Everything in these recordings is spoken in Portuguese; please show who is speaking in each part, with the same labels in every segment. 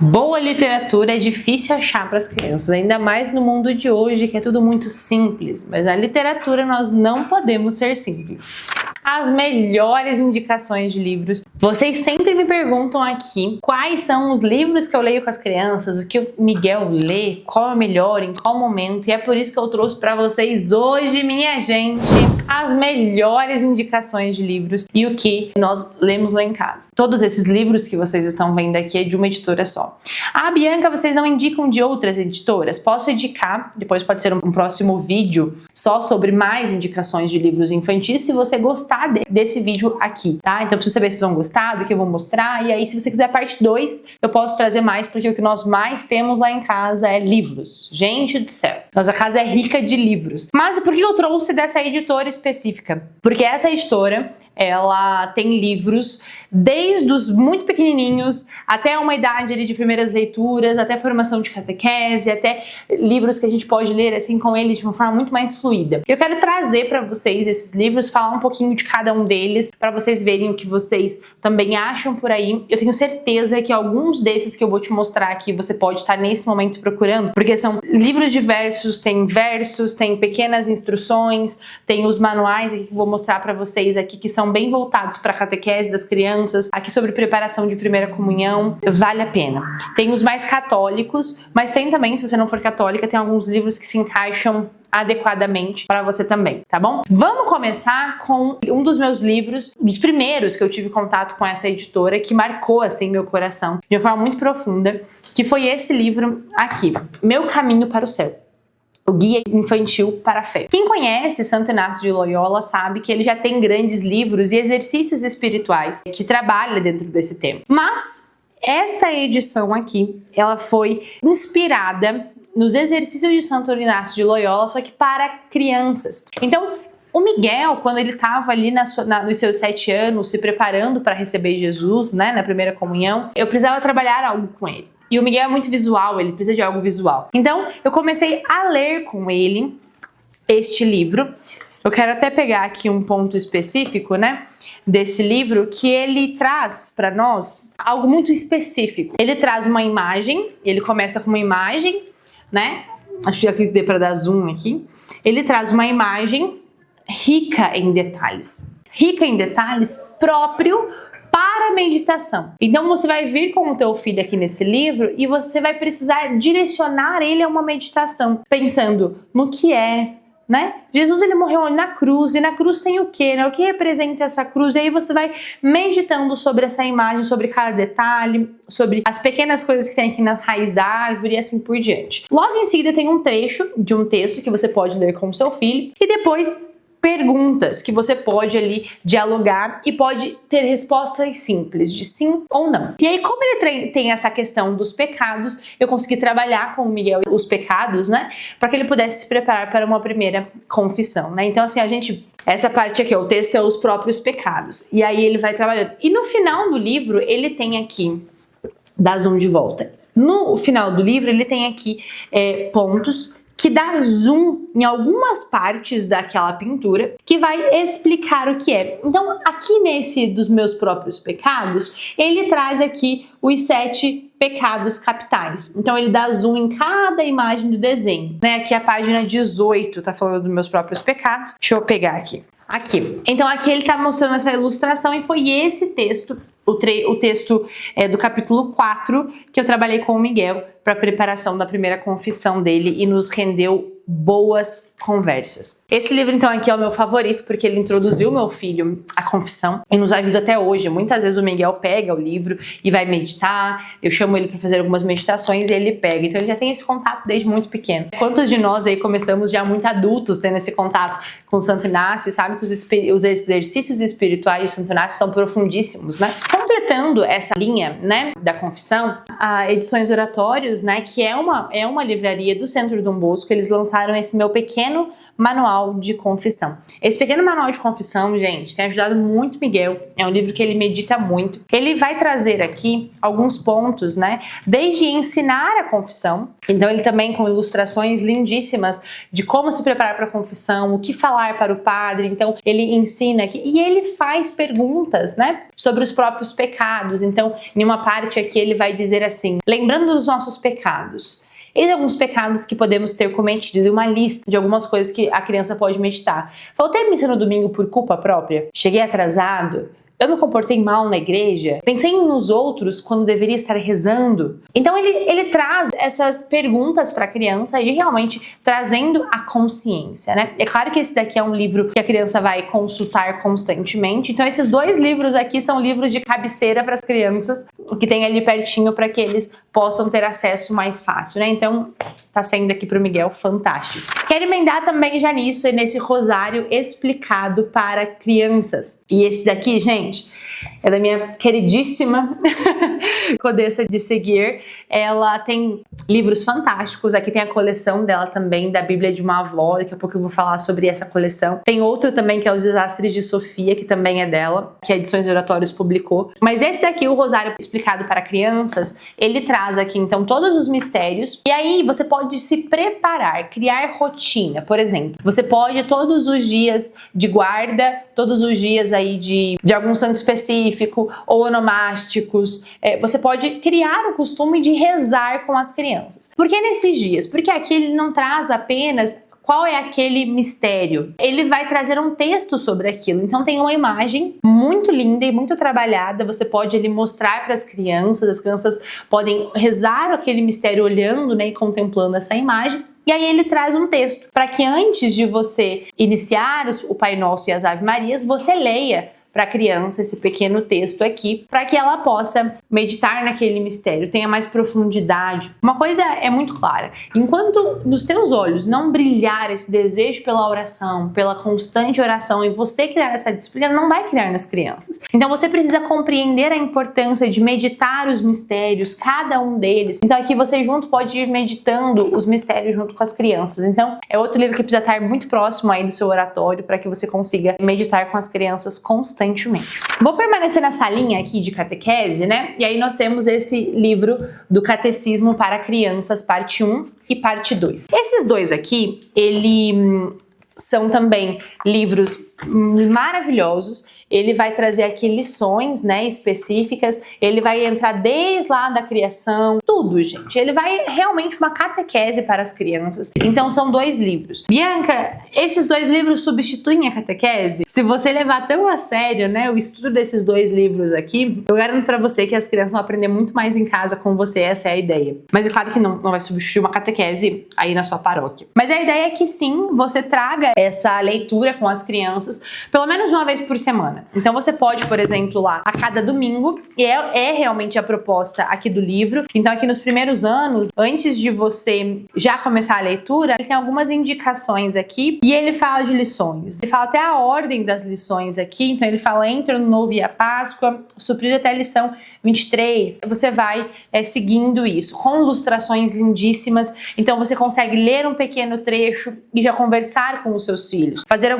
Speaker 1: Boa literatura é difícil achar para as crianças, ainda mais no mundo de hoje que é tudo muito simples, mas na literatura nós não podemos ser simples. As melhores indicações de livros. Vocês sempre me perguntam aqui quais são os livros que eu leio com as crianças, o que o Miguel lê, qual é o melhor, em qual momento, e é por isso que eu trouxe para vocês hoje, minha gente, as melhores indicações de livros e o que nós lemos lá em casa. Todos esses livros que vocês estão vendo aqui é de uma editora só. Ah, Bianca, vocês não indicam de outras editoras? Posso indicar, depois pode ser um próximo vídeo só sobre mais indicações de livros infantis, se você gostar desse vídeo aqui, tá? Então eu preciso saber se vocês vão gostar do que eu vou mostrar, e aí se você quiser parte 2, eu posso trazer mais, porque o que nós mais temos lá em casa é livros. Gente do céu, nossa casa é rica de livros. Mas por que eu trouxe dessa editora específica? Porque essa editora, ela tem livros desde os muito pequenininhos até uma idade ali de primeiras leituras, até formação de catequese, até livros que a gente pode ler assim com eles de uma forma muito mais fluida. Eu quero trazer para vocês esses livros, falar um pouquinho de cada um deles, para vocês verem o que vocês também acham por aí. Eu tenho certeza que alguns desses que eu vou te mostrar aqui você pode estar nesse momento procurando, porque são livros diversos, tem pequenas instruções, tem os manuais aqui que eu vou mostrar para vocês aqui que são bem voltados para a catequese das crianças, aqui sobre preparação de primeira comunhão, vale a pena. Tem os mais católicos, mas tem também, se você não for católica, tem alguns livros que se encaixam adequadamente para você também, tá bom? Vamos começar com um dos meus livros, dos primeiros que eu tive contato com essa editora, que marcou assim meu coração de uma forma muito profunda, que foi esse livro aqui, Meu Caminho para o Céu. O Guia Infantil para a Fé. Quem conhece Santo Inácio de Loyola sabe que ele já tem grandes livros e exercícios espirituais que trabalham dentro desse tema. Mas esta edição aqui, ela foi inspirada nos exercícios de Santo Inácio de Loyola, só que para crianças. Então, o Miguel, quando ele estava ali nos seus 7 anos, se preparando para receber Jesus, né, na primeira comunhão, eu precisava trabalhar algo com ele. E o Miguel é muito visual, ele precisa de algo visual. Então, eu comecei a ler com ele este livro. Eu quero até pegar aqui um ponto específico, né, desse livro, que ele traz para nós algo muito específico. Ele traz uma imagem, ele começa com uma imagem, né, acho que aqui dê para dar zoom aqui. Ele traz uma imagem rica em detalhes próprio para a meditação. Então você vai vir com o teu filho aqui nesse livro e você vai precisar direcionar ele a uma meditação, pensando no que é, né? Jesus, ele morreu na cruz, e na cruz tem o quê, né? O que representa essa cruz? E aí você vai meditando sobre essa imagem, sobre cada detalhe, sobre as pequenas coisas que tem aqui na raiz da árvore e assim por diante. Logo em seguida tem um trecho de um texto que você pode ler com o seu filho, e depois perguntas que você pode ali dialogar e pode ter respostas simples de sim ou não. E aí, como ele tem essa questão dos pecados, eu consegui trabalhar com o Miguel os pecados, né, para que ele pudesse se preparar para uma primeira confissão, né? Então, assim, essa parte aqui, ó, o texto é os próprios pecados. E aí ele vai trabalhando. E no final do livro, ele tem aqui, dá zoom de volta. No final do livro, ele tem aqui pontos que dá zoom em algumas partes daquela pintura, que vai explicar o que é. Então, aqui nesse dos meus próprios pecados, ele traz aqui os 7 pecados capitais. Então, ele dá zoom em cada imagem do desenho, né? Aqui a página 18 tá falando dos meus próprios pecados. Deixa eu pegar aqui. Aqui. Então, aqui ele tá mostrando essa ilustração e foi esse texto, o texto do capítulo 4, que eu trabalhei com o Miguel para a preparação da primeira confissão dele e nos rendeu boas conversas. Esse livro, então, aqui é o meu favorito porque ele introduziu meu filho à confissão e nos ajuda até hoje. Muitas vezes o Miguel pega o livro e vai meditar, eu chamo ele para fazer algumas meditações e ele pega. Então, ele já tem esse contato desde muito pequeno. Quantos de nós aí começamos já muito adultos tendo esse contato com Santo Inácio e sabe que os exercícios espirituais de Santo Inácio são profundíssimos, né? Completando essa linha, né, da confissão, a Edições Oratórios, né, que é uma livraria do Centro Dom Bosco, eles lançaram esse Meu Pequeno Manual de Confissão. Esse pequeno manual de confissão, gente, tem ajudado muito Miguel. É um livro que ele medita muito. Ele vai trazer aqui alguns pontos, né? Desde ensinar a confissão. Então ele também com ilustrações lindíssimas de como se preparar para a confissão, o que falar para o padre. Então ele ensina aqui e ele faz perguntas, né? Sobre os próprios pecados. Então, em uma parte aqui ele vai dizer assim: lembrando dos nossos pecados. Existem alguns pecados que podemos ter cometido, uma lista de algumas coisas que a criança pode meditar. Faltei a missa no domingo por culpa própria? Cheguei atrasado? Eu me comportei mal na igreja? Pensei nos outros quando deveria estar rezando? Então ele traz essas perguntas para a criança e realmente trazendo a consciência, né? É claro que esse daqui é um livro que a criança vai consultar constantemente. Então esses dois livros aqui são livros de cabeceira para as crianças, que tem ali pertinho para que eles possam ter acesso mais fácil, né? Então tá sendo aqui pro Miguel fantástico. Quero emendar também já nisso e nesse rosário explicado para crianças. E esse daqui, gente, é da minha queridíssima Codessa de Seguir. Ela tem livros fantásticos. Aqui tem a coleção dela também, da Bíblia de uma Avó. Daqui a pouco eu vou falar sobre essa coleção. Tem outro também que é Os Desastres de Sofia, que também é dela, que a Edições Oratórios publicou. Mas esse daqui, o Rosário Explicado para Crianças, ele traz aqui então todos os mistérios. E aí você pode se preparar, criar rotina. Por exemplo, você pode todos os dias de guarda, todos os dias aí de algum santo específico ou onomásticos, você pode criar o costume de rezar com as crianças. Por que nesses dias? Porque aqui ele não traz apenas qual é aquele mistério. Ele vai trazer um texto sobre aquilo. Então tem uma imagem muito linda e muito trabalhada. Você pode ali mostrar para as crianças podem rezar aquele mistério olhando, né, e contemplando essa imagem. E aí ele traz um texto para que antes de você iniciar o Pai Nosso e as Ave Marias, você leia para a criança esse pequeno texto aqui, para que ela possa meditar naquele mistério, tenha mais profundidade. Uma coisa é muito clara: enquanto nos teus olhos não brilhar esse desejo pela oração, pela constante oração, e você criar essa disciplina, não vai criar nas crianças. Então você precisa compreender a importância de meditar os mistérios, cada um deles. Então aqui você junto pode ir meditando os mistérios junto com as crianças. Então é outro livro que precisa estar muito próximo aí do seu oratório para que você consiga meditar com as crianças constantemente. Vou permanecer nessa linha aqui de catequese, né? E aí nós temos esse livro do Catecismo para Crianças, parte 1 e parte 2. Esses dois aqui, são também livros maravilhosos. Ele vai trazer aqui lições, né, específicas. Ele vai entrar desde lá da criação, tudo, gente. Ele vai realmente uma catequese para as crianças. Então são dois livros. Bianca, esses dois livros substituem a catequese? Se você levar tão a sério, né, o estudo desses dois livros aqui, eu garanto para você que as crianças vão aprender muito mais em casa com você. Essa é a ideia. Mas é claro que não vai substituir uma catequese aí na sua paróquia. Mas a ideia é que sim, você traga essa leitura com as crianças pelo menos uma vez por semana. Então você pode, por exemplo, lá a cada domingo, e é realmente a proposta aqui do livro. Então aqui nos primeiros anos, antes de você já começar a leitura, ele tem algumas indicações aqui e ele fala de lições. Ele fala até a ordem das lições aqui. Então ele fala entre o Novo e a Páscoa, suprir até a lição 23. Você vai seguindo isso, com ilustrações lindíssimas. Então você consegue ler um pequeno trecho e já conversar com os seus filhos. Fazer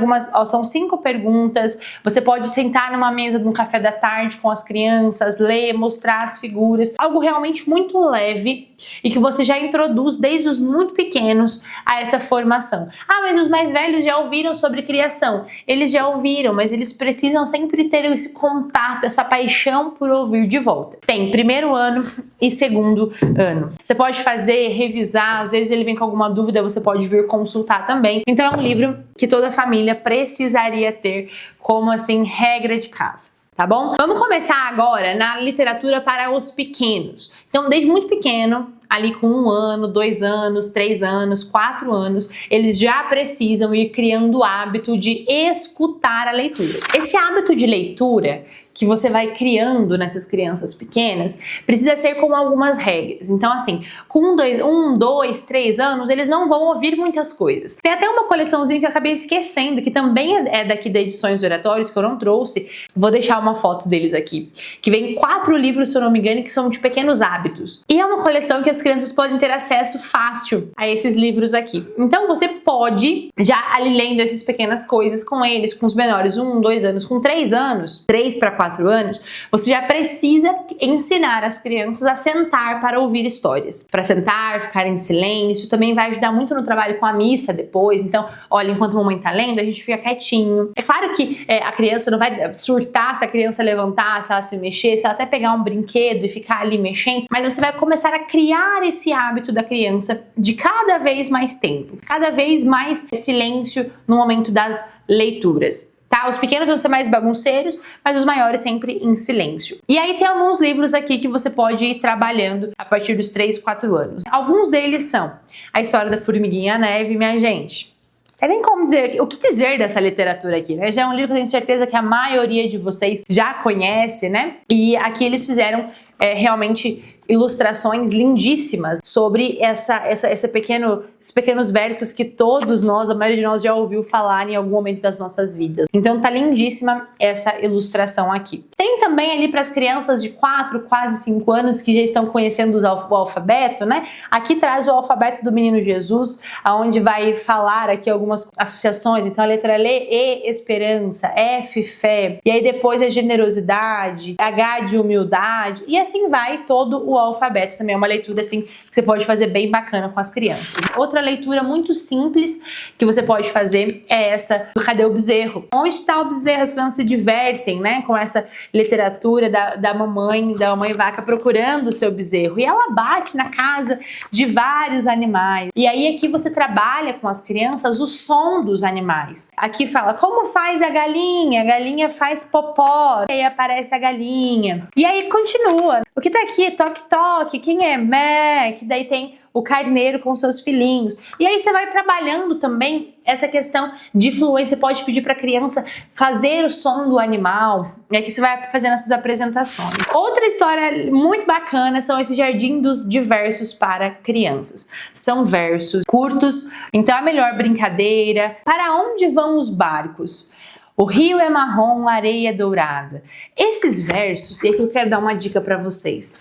Speaker 1: são 5 perguntas. Você pode sentar numa mesa de um café da tarde com as crianças, ler, mostrar as figuras. Algo realmente muito leve e que você já introduz desde os muito pequenos a essa formação. Ah, mas os mais velhos já ouviram sobre criação. Eles já ouviram, mas eles precisam sempre ter esse contato, essa paixão por ouvir de volta. Tem primeiro ano e segundo ano. Você pode fazer, revisar, às vezes ele vem com alguma dúvida, você pode vir consultar também. Então é um livro que toda família precisaria ter como assim regra de casa. Tá bom? Vamos começar agora na literatura para os pequenos. Então, desde muito pequeno, ali com 1 ano, 2 anos, 3 anos, 4 anos, eles já precisam ir criando o hábito de escutar a leitura. Esse hábito de leitura, que você vai criando nessas crianças pequenas precisa ser com algumas regras. Então, assim, com 1, 2, 3 anos, eles não vão ouvir muitas coisas. Tem até uma coleçãozinha que eu acabei esquecendo, que também é daqui da Edições Oratórios, que eu não trouxe. Vou deixar uma foto deles aqui. Que vem 4 livros, se eu não me engano, que são de pequenos hábitos. E é uma coleção que as crianças podem ter acesso fácil a esses livros aqui. Então, você pode já ali lendo essas pequenas coisas com eles, com os menores, 1, 2 anos, com 3 anos, 3 para 4 anos, você já precisa ensinar as crianças a sentar para ouvir histórias. Para sentar, ficar em silêncio, também vai ajudar muito no trabalho com a missa depois. Então, olha, enquanto a mamãe tá lendo, a gente fica quietinho. É claro que a criança não vai surtar se a criança levantar, se ela se mexer, se ela até pegar um brinquedo e ficar ali mexendo, mas você vai começar a criar esse hábito da criança de cada vez mais tempo, cada vez mais silêncio no momento das leituras. Tá? Os pequenos vão ser mais bagunceiros, mas os maiores sempre em silêncio. E aí tem alguns livros aqui que você pode ir trabalhando a partir dos 3, 4 anos. Alguns deles são A História da Formiguinha Neve, minha gente. Não tem nem como dizer, o que dizer dessa literatura aqui, né? Já é um livro que eu tenho certeza que a maioria de vocês já conhece, né? E aqui eles fizeram realmente ilustrações lindíssimas sobre esses pequenos versos que todos nós, a maioria de nós já ouviu falar em algum momento das nossas vidas. Então tá lindíssima essa ilustração aqui. Tem também ali para as crianças de 4, quase 5 anos que já estão conhecendo o alfabeto, né? Aqui traz o alfabeto do Menino Jesus, aonde vai falar aqui algumas associações. Então a letra L, E, esperança, F, fé, e aí depois a generosidade, H de humildade, e assim vai todo o alfabeto. Também é uma leitura assim que você pode fazer bem bacana com as crianças. Outra leitura muito simples que você pode fazer é essa do Cadê o Bezerro? Onde está o bezerro? As crianças se divertem, né, com essa literatura da mamãe vaca procurando o seu bezerro. E ela bate na casa de vários animais. E aí aqui você trabalha com as crianças o som dos animais. Aqui fala como faz a galinha faz popó. E aí aparece a galinha. E aí continua. O que tá aqui? Toque, toque. Quem é? Mé. Que daí tem o carneiro com seus filhinhos. E aí você vai trabalhando também essa questão de fluência. Você pode pedir para a criança fazer o som do animal, né, que você vai fazendo essas apresentações. Outra história muito bacana são esses Jardim dos Diversos para crianças. São versos curtos, então é a melhor brincadeira. Para onde vão os barcos? O rio é marrom, a areia é dourada. Esses versos, e aqui eu quero dar uma dica para vocês.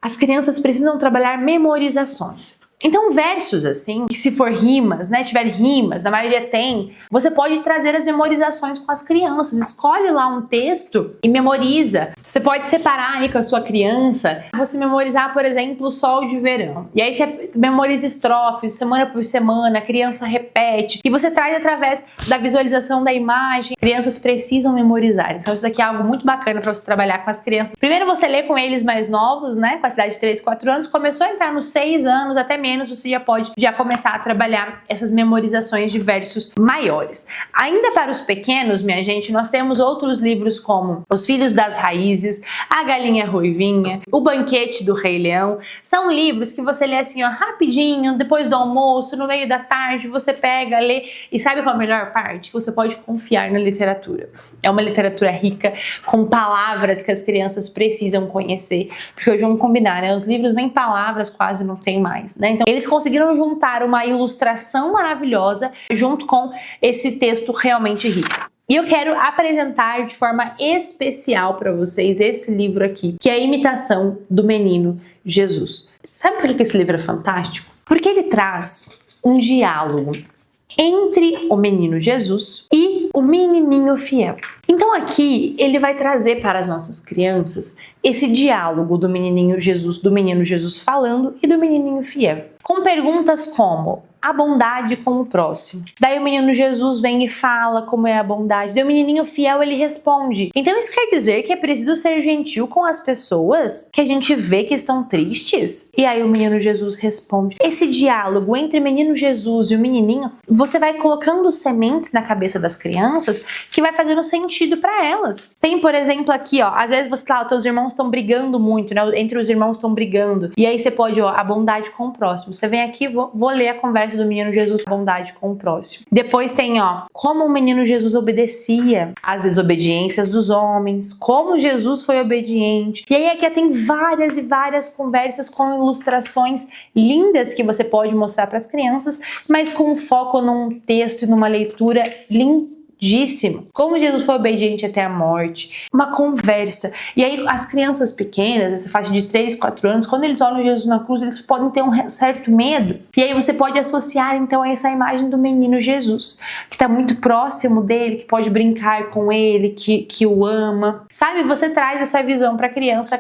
Speaker 1: As crianças precisam trabalhar memorizações. Então, versos assim, que se for rimas, né, tiver rimas, na maioria tem, você pode trazer as memorizações com as crianças. Escolhe lá um texto e memoriza. Você pode separar aí com a sua criança, você memorizar, por exemplo, o sol de verão. E aí você memoriza estrofes, semana por semana, a criança repete. E você traz através da visualização da imagem. Crianças precisam memorizar. Então, isso aqui é algo muito bacana para você trabalhar com as crianças. Primeiro você lê com eles mais novos, né, com a idade de 3, 4 anos. Começou a entrar nos 6 anos, até menos, você já pode começar a trabalhar essas memorizações de versos maiores. Ainda para os pequenos, minha gente, nós temos outros livros como Os Filhos das Raízes, A Galinha Ruivinha, O Banquete do Rei Leão. São livros que você lê assim, ó, rapidinho, depois do almoço, no meio da tarde, você pega, lê, e sabe qual é a melhor parte? Que você pode confiar na literatura. É uma literatura rica, com palavras que as crianças precisam conhecer, porque hoje vamos combinar, né? Os livros nem palavras quase não tem mais, né? Então, eles conseguiram juntar uma ilustração maravilhosa junto com esse texto realmente rico. E eu quero apresentar de forma especial para vocês esse livro aqui, que é a Imitação do Menino Jesus. Sabe por que esse livro é fantástico? Porque ele traz um diálogo entre o menino Jesus e o menininho fiel. Então aqui ele vai trazer para as nossas crianças esse diálogo do menininho Jesus, do menino Jesus falando e do menininho fiel, com perguntas como a bondade com o próximo. Daí o menino Jesus vem e fala como é a bondade. Daí o menininho fiel, ele responde. Então isso quer dizer que é preciso ser gentil com as pessoas que a gente vê que estão tristes? E aí o menino Jesus responde. Esse diálogo entre o menino Jesus e o menininho, você vai colocando sementes na cabeça das crianças que vai fazendo sentido sentido para elas. Tem, por exemplo, aqui, ó, às vezes os teus irmãos estão brigando muito, né? Entre os irmãos estão brigando. E aí você pode, ó, a bondade com o próximo. Você vem aqui, vou ler a conversa do menino Jesus, bondade com o próximo. Depois tem, ó, como o menino Jesus obedecia às desobediências dos homens, como Jesus foi obediente. E aí aqui tem várias e várias conversas com ilustrações lindas que você pode mostrar para as crianças, mas com foco num texto e numa leitura lindíssimo. Como Jesus foi obediente até a morte. Uma conversa. E aí as crianças pequenas, essa faixa de 3, 4 anos, quando eles olham Jesus na cruz, eles podem ter um certo medo. E aí você pode associar então a essa imagem do menino Jesus, que está muito próximo dele, que pode brincar com ele, que o ama. Sabe, você traz essa visão para a criança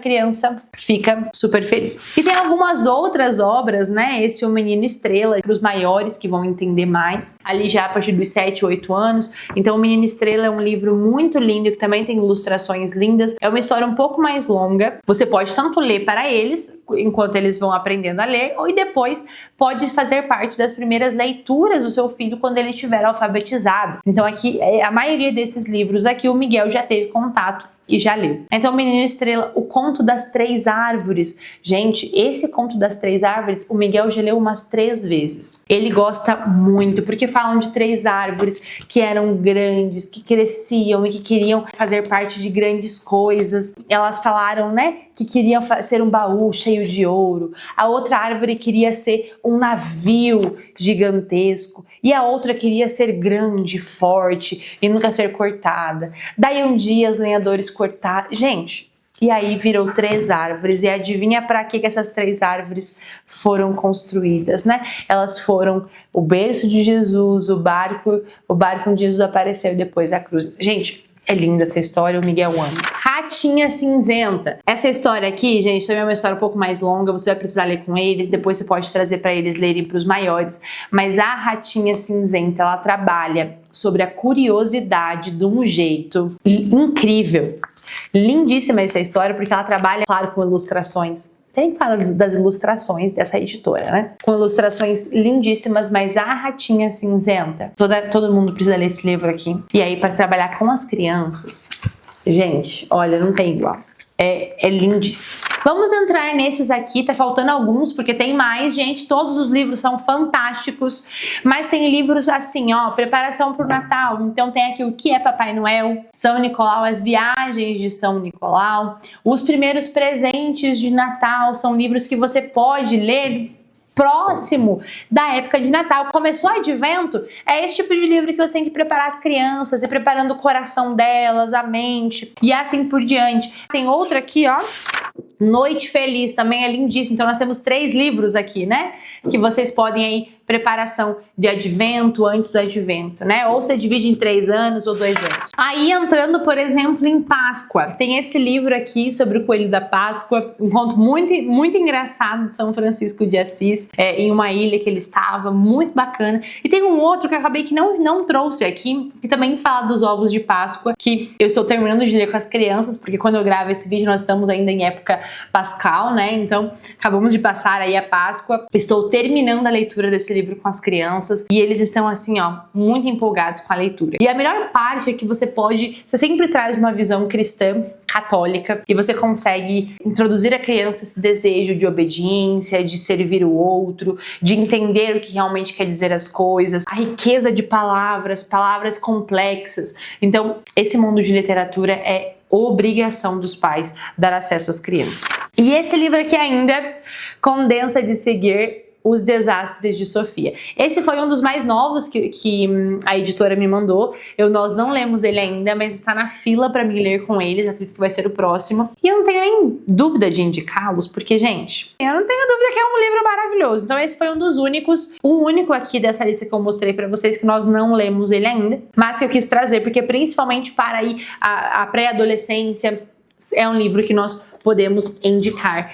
Speaker 1: fica super feliz. E tem algumas outras obras, né? Esse O Menino Estrela, para os maiores que vão entender mais, ali já a partir dos 7, 8 anos. Então, O Menino Estrela é um livro muito lindo, que também tem ilustrações lindas. É uma história um pouco mais longa. Você pode tanto ler para eles, enquanto eles vão aprendendo a ler, ou depois pode fazer parte das primeiras leituras do seu filho quando ele estiver alfabetizado. Então, aqui, a maioria desses livros aqui, o Miguel já teve contato e já leu. Então, Menino Estrela, o Conto das Três Árvores. Gente, esse Conto das Três Árvores, o Miguel já leu umas 3 vezes. Ele gosta muito, porque falam de 3 árvores que eram grandes, que cresciam e que queriam fazer parte de grandes coisas. Elas falaram, né, que queriam ser um baú cheio de ouro. A outra árvore queria ser um navio gigantesco. E a outra queria ser grande, forte e nunca ser cortada. Daí um dia os lenhadores cortaram. Gente, e aí virou 3 árvores. E adivinha para que essas 3 árvores foram construídas, né? Elas foram o berço de Jesus, o barco onde Jesus apareceu e depois a cruz. Gente, é linda essa história, o Miguel ama. Ratinha Cinzenta. Essa história aqui, gente, também é uma história um pouco mais longa, você vai precisar ler com eles, depois você pode trazer para eles lerem para os maiores. Mas a Ratinha Cinzenta, ela trabalha sobre a curiosidade de um jeito incrível. Lindíssima essa história, porque ela trabalha, claro, com ilustrações. Tem que falar das ilustrações dessa editora, né? Com ilustrações lindíssimas, mas a Ratinha Cinzenta, todo mundo precisa ler esse livro aqui. E aí, para trabalhar com as crianças, gente, olha, não tem igual. É lindíssimo. Vamos entrar nesses aqui, tá faltando alguns, porque tem mais, gente. Todos os livros são fantásticos, mas tem livros assim, ó, preparação para o Natal. Então tem aqui o que é Papai Noel, São Nicolau, as viagens de São Nicolau, os primeiros presentes de Natal. São livros que você pode ler próximo da época de Natal. Começou o Advento, é esse tipo de livro que você tem que preparar as crianças, e preparando o coração delas, a mente, e assim por diante. Tem outro aqui, ó, Noite Feliz, também é lindíssimo. Então nós temos 3 livros aqui, né, que vocês podem aí, preparação de Advento, antes do Advento, né? Ou você divide em 3 anos ou 2 anos. Aí entrando, por exemplo, em Páscoa, tem esse livro aqui sobre o Coelho da Páscoa, um conto muito, muito engraçado de São Francisco de Assis, em uma ilha que ele estava, muito bacana. E tem um outro que eu acabei que não trouxe aqui, que também fala dos ovos de Páscoa, que eu estou terminando de ler com as crianças, porque quando eu gravo esse vídeo nós estamos ainda em época pascal, né? Então acabamos de passar aí a Páscoa. Estou terminando a leitura desse livro com as crianças e eles estão assim, ó, muito empolgados com a leitura. E a melhor parte é que você sempre traz uma visão cristã, católica, e você consegue introduzir a criança esse desejo de obediência, de servir o outro, de entender o que realmente quer dizer as coisas, a riqueza de palavras complexas. Então, esse mundo de literatura é obrigação dos pais dar acesso às crianças. E esse livro aqui ainda condensa de seguir Os Desastres de Sofia. Esse foi um dos mais novos que a editora me mandou. Nós não lemos ele ainda, mas está na fila para mim ler com eles. Acredito que vai ser o próximo. E eu não tenho nem dúvida de indicá-los, porque, gente, eu não tenho dúvida que é um livro maravilhoso. Então esse foi um dos únicos, o único aqui dessa lista que eu mostrei para vocês que nós não lemos ele ainda, mas que eu quis trazer, porque principalmente para aí a pré-adolescência, é um livro que nós podemos indicar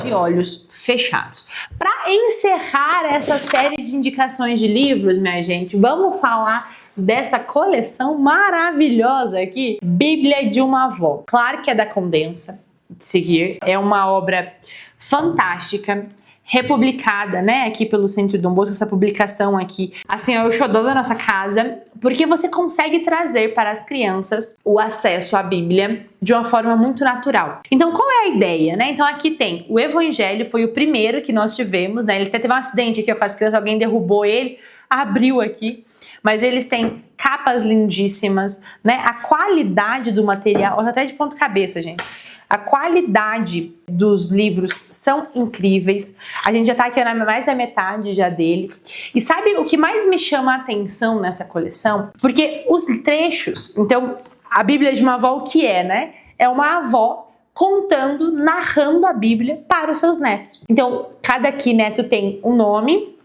Speaker 1: de olhos fechados. Para encerrar essa série de indicações de livros, minha gente, vamos falar dessa coleção maravilhosa aqui, Bíblia de uma Avó. Claro que é da Condensa de seguir, é uma obra fantástica, republicada, né, aqui pelo Centro Dom Bosco, essa publicação aqui, assim, é o xodó da nossa casa, porque você consegue trazer para as crianças o acesso à Bíblia de uma forma muito natural. Então, qual é a ideia, né? Então, aqui tem o Evangelho, foi o primeiro que nós tivemos, né? Ele até teve um acidente aqui com as crianças, alguém derrubou ele, abriu aqui, mas eles têm capas lindíssimas, né? A qualidade do material, até de ponta cabeça, gente. A qualidade dos livros são incríveis. A gente já tá aqui na mais da metade já dele. E sabe o que mais me chama a atenção nessa coleção? Porque os trechos, então, a Bíblia de uma avó o que é, né? É uma avó contando, narrando a Bíblia para os seus netos. Então, cada aqui neto tem um nome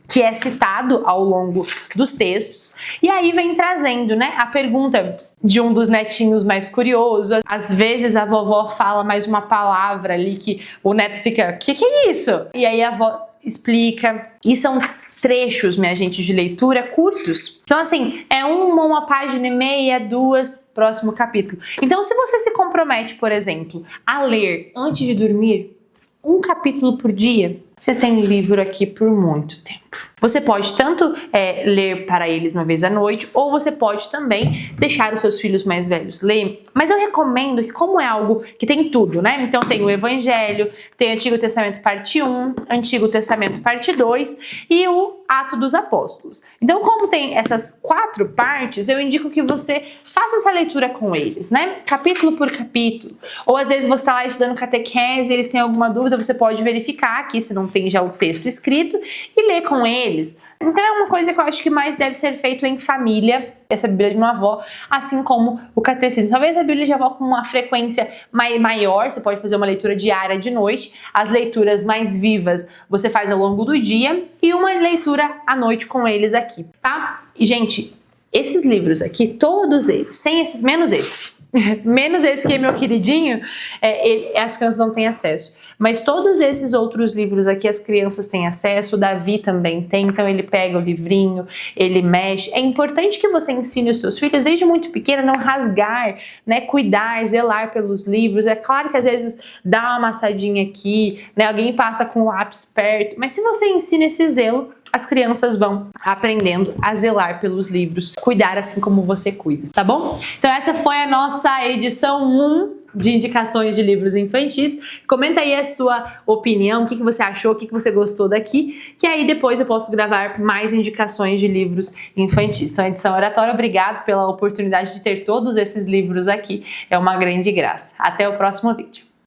Speaker 1: que é citado ao longo dos textos, e aí vem trazendo, né, a pergunta de um dos netinhos mais curioso. Às vezes a vovó fala mais uma palavra ali que o neto fica, que é isso? E aí a avó explica, e são trechos, minha gente, de leitura curtos. Então, assim, é uma página e meia, duas, próximo capítulo. Então, se você se compromete, por exemplo, a ler antes de dormir, um capítulo por dia, você tem livro aqui por muito tempo. Você pode tanto ler para eles uma vez à noite, ou você pode também deixar os seus filhos mais velhos ler. Mas eu recomendo que, como é algo que tem tudo, né? Então tem o Evangelho, tem o Antigo Testamento parte 1, Antigo Testamento parte 2 e o Atos dos Apóstolos. Então, como tem essas 4 partes, eu indico que você faça essa leitura com eles, né? Capítulo por capítulo. Ou às vezes você está lá estudando catequese, eles têm alguma dúvida, você pode verificar aqui se não tem já o texto escrito e ler com eles. Então é uma coisa que eu acho que mais deve ser feito em família, essa Bíblia de uma avó, assim como o catecismo. Talvez a Bíblia de avó com uma frequência maior, você pode fazer uma leitura diária de noite, as leituras mais vivas você faz ao longo do dia e uma leitura à noite com eles aqui, tá? E gente, esses livros aqui, todos eles, sem esses, menos esse. Menos esse que é meu queridinho, as crianças não têm acesso. Mas todos esses outros livros aqui as crianças têm acesso, o Davi também tem, então ele pega o livrinho, ele mexe. É importante que você ensine os seus filhos desde muito pequeno a não rasgar, né, cuidar, zelar pelos livros. É claro que às vezes dá uma amassadinha aqui, né, alguém passa com o lápis perto, mas se você ensina esse zelo, as crianças vão aprendendo a zelar pelos livros, cuidar assim como você cuida, tá bom? Então essa foi a nossa edição 1 de indicações de livros infantis. Comenta aí a sua opinião, o que você achou, o que você gostou daqui, que aí depois eu posso gravar mais indicações de livros infantis. Então, edição Oratória, obrigado pela oportunidade de ter todos esses livros aqui, é uma grande graça. Até o próximo vídeo.